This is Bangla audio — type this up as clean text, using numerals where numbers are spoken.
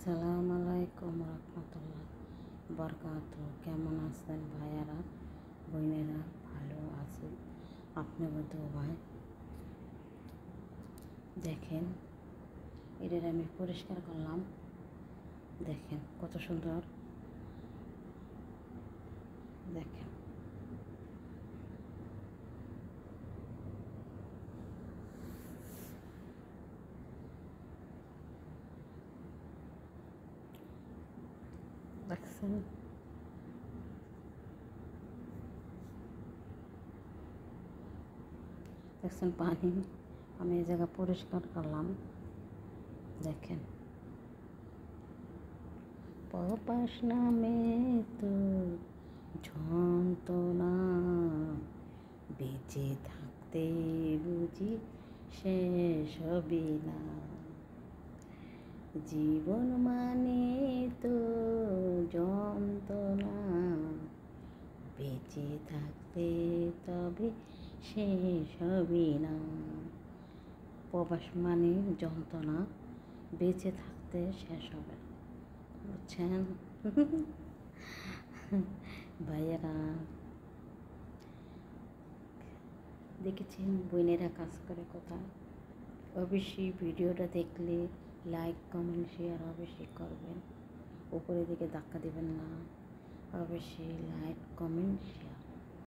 আসসালামু আলাইকুম রহমতুল্লাহ বরকাত। কেমন আছেন ভাইয়ারা বোনেরা? ভালো আছি, আপনার তো ভাই। দেখেন, এদের আমি পরিষ্কার করলাম, দেখেন কত সুন্দর। দেখেন দেখছেন, দেখছেন পানি আমি এই জায়গা পরিষ্কার করলাম। দেখেন, প্রবাস নামে তো যন্ত্রণা, বেঁচে থাকতে বুঝি শেষ হবে না। জীবন মানে তো যন্ত্রণা, বেঁচে থাকতে তবে শেষ হবে না। প্রবাস মানে যন্ত্রণা, বেঁচে থাকতে শেষ হবে না, বুঝছেন ভাইয়েরা? দেখেছেন বোনেরা কাজ করে কোথায়? অবশ্যই ভিডিওটা দেখলে লাইক কমেন্ট শেয়ার অবশ্যই করবেন, উপরের দিকে ধাক্কা দেবেন না, অবশ্যই লাইক কমেন্ট শেয়ার।